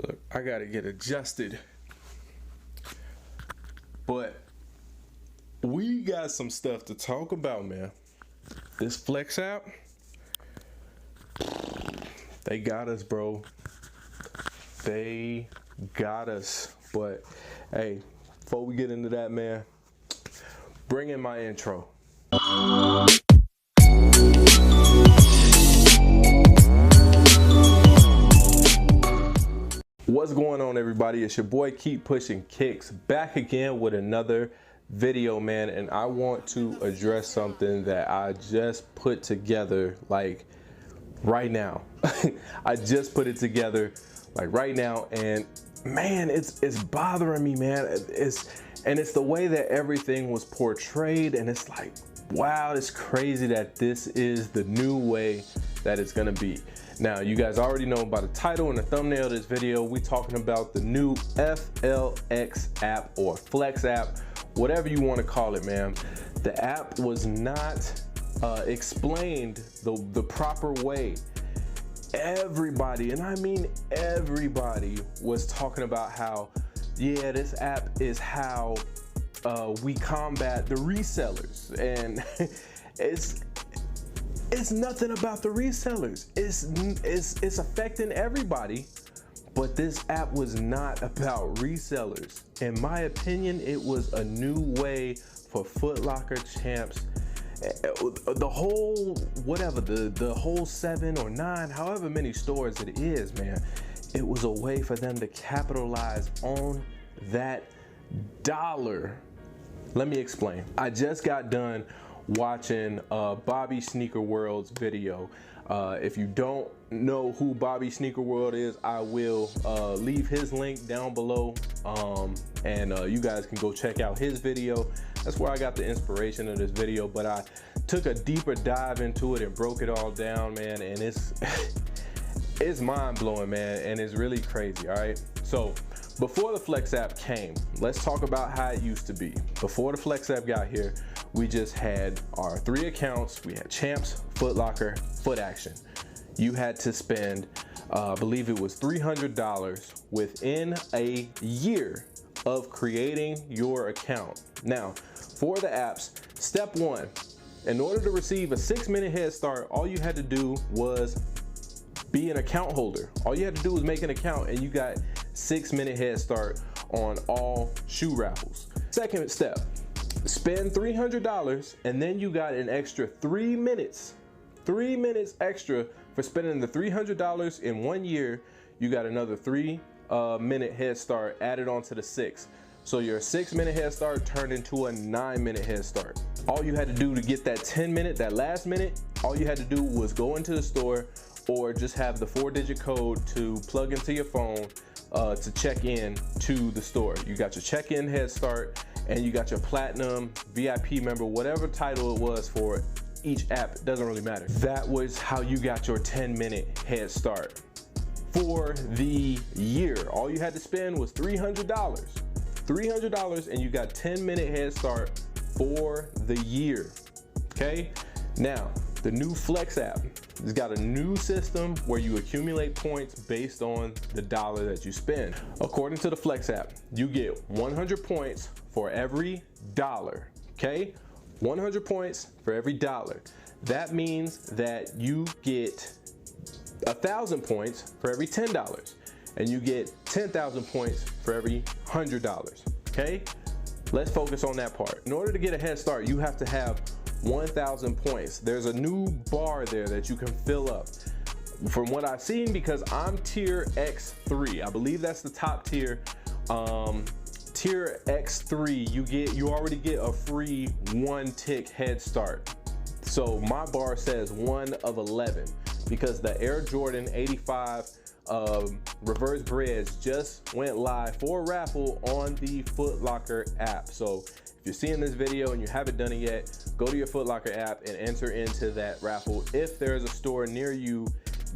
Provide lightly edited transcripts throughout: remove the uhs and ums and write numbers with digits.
Look, I gotta get adjusted. But we got some stuff to talk about, man. This Flex app, they got us, bro. They got us. But hey, before we get into that, man, bring in my intro. What's going on, everybody? It's your boy Keep Pushing Kicks, back again with another video, man. And I want to address something that I just put together like right now. I just put it together like right now, and man, it's bothering me, man. It's the way that everything was portrayed, and it's like, wow, it's crazy that this is the new way that it's gonna be. Now, you guys already know by the title and the thumbnail of this video, we talking about the new FLX app or Flex app, whatever you want to call it, man. The app was not explained the proper way. Everybody, and I mean everybody, was talking about how, yeah, this app is how we combat the resellers, and it's nothing about the resellers. It's affecting everybody, but this app was not about resellers. In my opinion, it was a new way for Foot Locker champs. The whole, whatever, the whole 7 or 9, however many stores it is, man, it was a way for them to capitalize on that dollar. Let me explain. I just got done watching Bobby Sneaker World's video. If you don't know who Bobby Sneaker World is, I will leave his link down below, and you guys can go check out his video. That's where I got the inspiration of this video, but I took a deeper dive into it and broke it all down, man, and it's it's mind-blowing, man, and it's really crazy. All right, so before the Flex app came, let's talk about how it used to be. Before the Flex app got here, we just had our 3 accounts. We had Champs, Foot Locker, Foot Action. You had to spend, I believe it was $300 within a year of creating your account. Now, for the apps, step 1, in order to receive a 6-minute head start, all you had to do was be an account holder. All you had to do was make an account, and you got 6-minute head start on all shoe raffles. Second step, spend $300, and then you got an extra 3 minutes. 3 minutes extra for spending the $300 in 1 year. You got another 3-minute head start added onto the 6. So your 6-minute head start turned into a 9-minute head start. All you had to do to get that 10-minute, that last minute, all you had to do was go into the store or just have the 4-digit code to plug into your phone to check in to the store. You got your check-in head start, and you got your platinum, VIP member, whatever title it was for each app, it doesn't really matter. That was how you got your 10-minute head start for the year. All you had to spend was $300, and you got 10-minute head start for the year, okay? Now, the new Flex app has got a new system where you accumulate points based on the dollar that you spend. According to the Flex app, you get 100 points for every dollar, okay? 100 points for every dollar. That means that you get 1,000 points for every $10, and you get 10,000 points for every $100, okay? Let's focus on that part. In order to get a head start, you have to have 1,000 points. There's a new bar there that you can fill up. From what I've seen, because I'm tier X3, I believe that's the top tier. Tier X3, you already get a free 1-tick head start. So my bar says 1 of 11 because the Air Jordan 85 reverse breads just went live for a raffle on the Foot Locker app. So if you're seeing this video and you haven't done it yet, go to your Foot Locker app and enter into that raffle if there's a store near you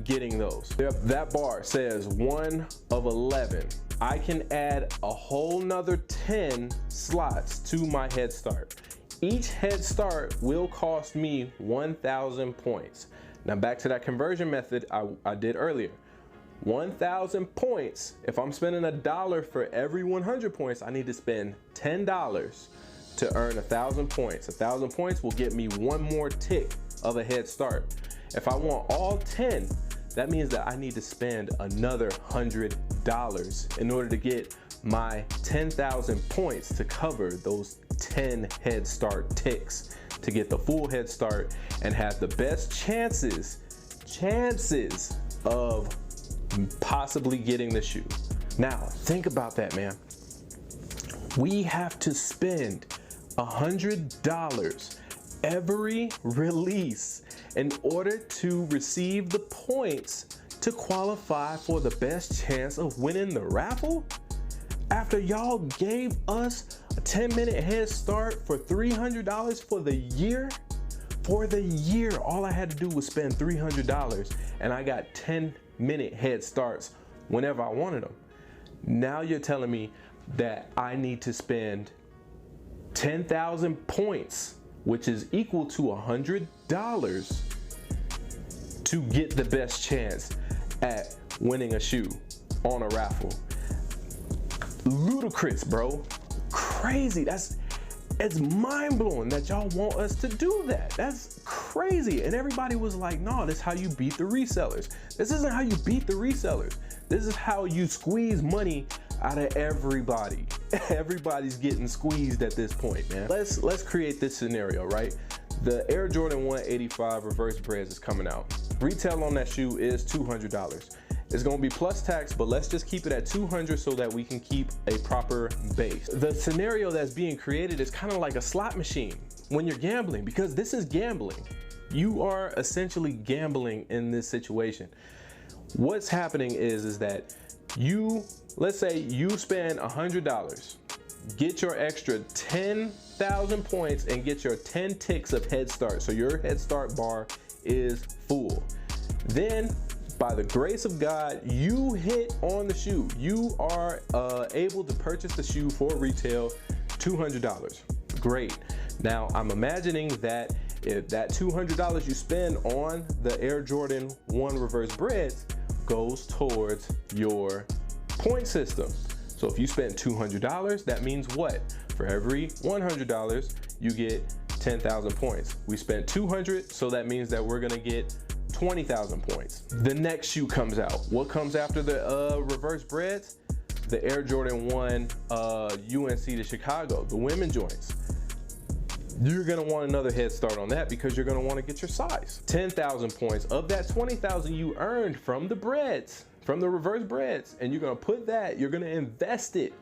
getting those. That bar says 1 of 11. I can add a whole nother 10 slots to my head start. Each head start will cost me 1,000 points. Now back to that conversion method I did earlier. 1,000 points. If I'm spending $1 for every 100 points, I need to spend $10 to earn 1,000 points. 1,000 points will get me one more tick of a head start. If I want all 10, that means that I need to spend another $100 in order to get my 10,000 points to cover those 10 head start ticks, to get the full head start and have the best chances of possibly getting the shoe. Now, think about that, man. We have to spend $100 every release in order to receive the points to qualify for the best chance of winning the raffle? After y'all gave us a 10-minute head start for $300 for the year? For the year, all I had to do was spend $300 and I got 10-minute head starts whenever I wanted them. Now you're telling me that I need to spend 10,000 points, which is equal to $100 to get the best chance at winning a shoe on a raffle. Ludicrous, bro. Crazy. It's mind-blowing that y'all want us to do that. That's crazy. And everybody was like, no, this is how you beat the resellers. This isn't how you beat the resellers. This is how you squeeze money out of everybody. Everybody's getting squeezed at this point, man. Let's create this scenario, right? The Air Jordan 185 reverse breads is coming out. Retail on that shoe is $200. It's gonna be plus tax, but let's just keep it at $200 so that we can keep a proper base. The scenario that's being created is kind of like a slot machine when you're gambling, because this is gambling. You are essentially gambling in this situation. What's happening is that let's say you spend $100, get your extra 10,000 points and get your 10 ticks of head start. So your head start bar is full. Then by the grace of God, you hit on the shoe. You are able to purchase the shoe for retail, $200. Great. Now I'm imagining that if that $200 you spend on the Air Jordan 1 reverse breads goes towards your point system. So if you spend $200, that means what? For every $100, you get 10,000 points. We spent $200, so that means that we're gonna get 20,000 points. The next shoe comes out. What comes after the reverse breads? The Air Jordan 1 UNC to Chicago, the women joints. You're gonna want another head start on that because you're gonna wanna get your size. 10,000 points. Of that 20,000 you earned from the breads, from the reverse breads, and you're gonna put that, you're gonna invest it.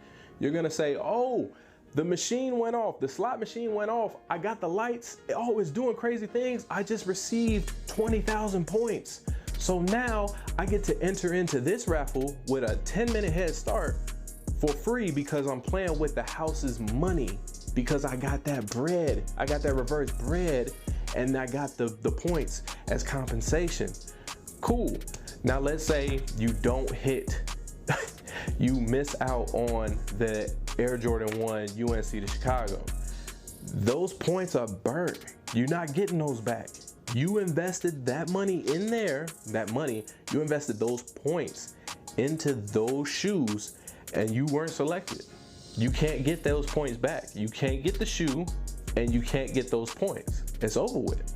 You're gonna say, oh, the machine went off, the slot machine went off, I got the lights, oh, it's doing crazy things, I just received 20,000 points. So now I get to enter into this raffle with a 10-minute head start for free because I'm playing with the house's money, because I got that bread, I got that reverse bread, and I got the points as compensation. Cool. Now let's say you don't hit, you miss out on the Air Jordan 1 UNC to Chicago. Those points are burnt. You're not getting those back. You invested that money in there, you invested those points into those shoes and you weren't selected. You can't get those points back. You can't get the shoe and you can't get those points. It's over with.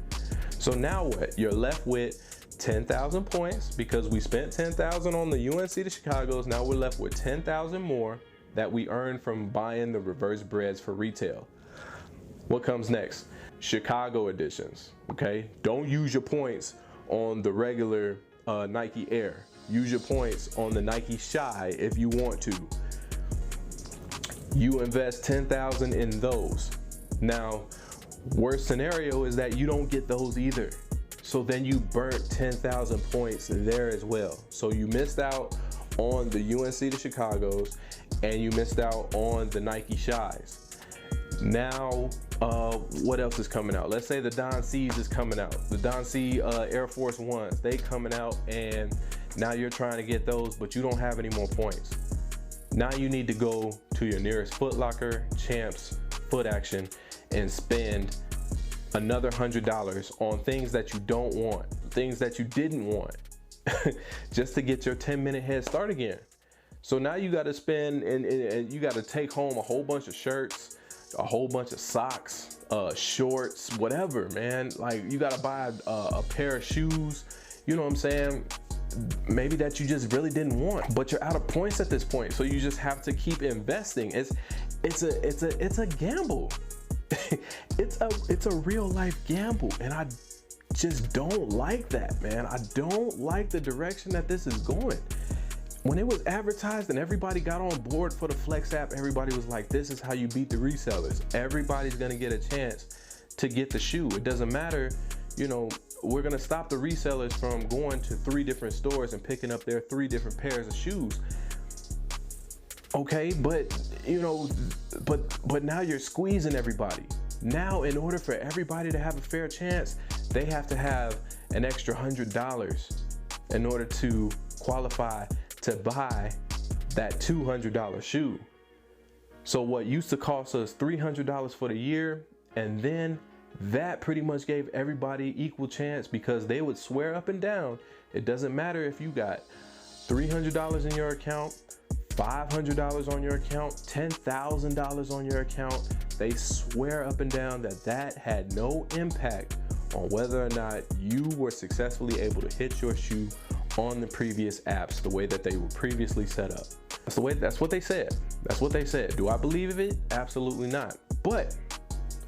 So now what? You're left with 10,000 points because we spent 10,000 on the UNC to Chicago's. Now we're left with 10,000 more that we earned from buying the reverse breads for retail. What comes next? Chicago editions, okay? Don't use your points on the regular Nike Air. Use your points on the Nike Shy if you want to. You invest 10,000 in those. Now, worst scenario is that you don't get those either. So then you burnt 10,000 points there as well. So you missed out on the UNC to Chicago's and you missed out on the Nike Shys. Now, what else is coming out? Let's say the Don C's is coming out. The Don C Air Force Ones, they coming out, and now you're trying to get those, but you don't have any more points. Now you need to go to your nearest Foot Locker, Champs, Foot Action, and spend another $100 on things that you don't want, things that you didn't want. just to get your 10-minute head start again. So now you got to spend and you got to take home a whole bunch of shirts, a whole bunch of socks, shorts, whatever, man. Like you got to buy a pair of shoes, you know what I'm saying? Maybe that you just really didn't want, but you're out of points at this point. So you just have to keep investing. It's a gamble. it's a real life gamble. And I just don't like that, man. I don't like the direction that this is going. When it was advertised and everybody got on board for the Flex app, everybody was like, this is how you beat the resellers. Everybody's gonna get a chance to get the shoe. It doesn't matter, you know, we're gonna stop the resellers from going to 3 different stores and picking up their 3 different pairs of shoes. Okay, but you know, but now you're squeezing everybody. Now, in order for everybody to have a fair chance, they have to have an extra $100 in order to qualify to buy that $200 shoe. So what used to cost us $300 for the year, and then that pretty much gave everybody equal chance, because they would swear up and down, it doesn't matter if you got $300 in your account, $500 on your account, $10,000 on your account. They swear up and down that that had no impact on whether or not you were successfully able to hit your shoe on the previous apps the way that they were previously set up. That's what they said. That's what they said. Do I believe it? Absolutely not. But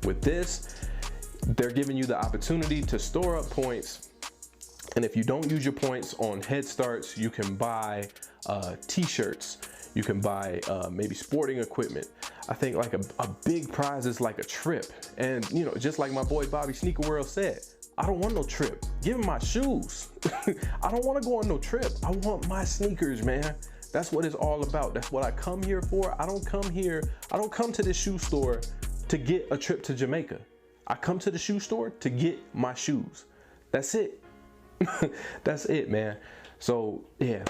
with this, they're giving you the opportunity to store up points. And if you don't use your points on head starts, you can buy t-shirts. You can buy maybe sporting equipment. I think like a big prize is like a trip. And you know, just like my boy Bobby Sneaker World said, I don't want no trip. Give me my shoes. I don't want to go on no trip. I want my sneakers, man. That's what it's all about. That's what I come here for. I don't come to this shoe store to get a trip to Jamaica. I come to the shoe store to get my shoes. That's it. That's it, man. So yeah,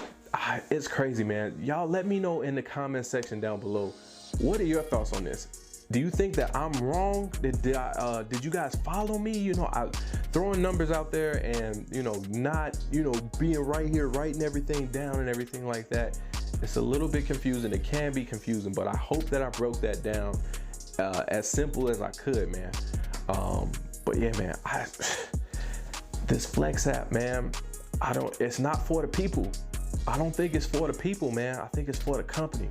it's crazy, man. Y'all let me know in the comment section down below. What are your thoughts on this? Do you think that I'm wrong? Did you guys follow me? You know, I throwing numbers out there and, you know, not, you know, being right here, writing everything down and everything like that. It's a little bit confusing. It can be confusing, but I hope that I broke that down as simple as I could, man. But yeah, man, this Flex app, man, it's not for the people. I don't think it's for the people, man. I think it's for the company.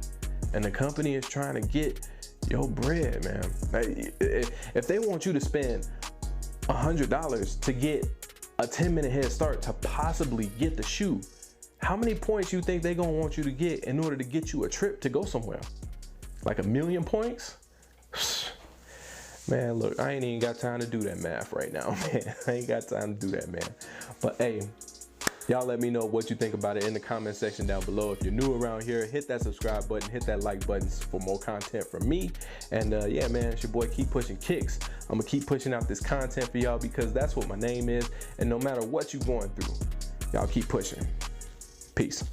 And the company is trying to get your bread, man. Like, if they want you to spend $100 to get a 10-minute head start to possibly get the shoe, how many points you think they gonna want you to get in order to get you a trip to go somewhere? Like 1,000,000 points? Man, look, I ain't even got time to do that math right now, man. I ain't got time to do that, man. But hey, y'all let me know what you think about it in the comment section down below. If you're new around here, hit that subscribe button, hit that like button for more content from me. And yeah, man, it's your boy Keep Pushing Kicks. I'm gonna keep pushing out this content for y'all because that's what my name is. And no matter what you're going through, y'all keep pushing. Peace.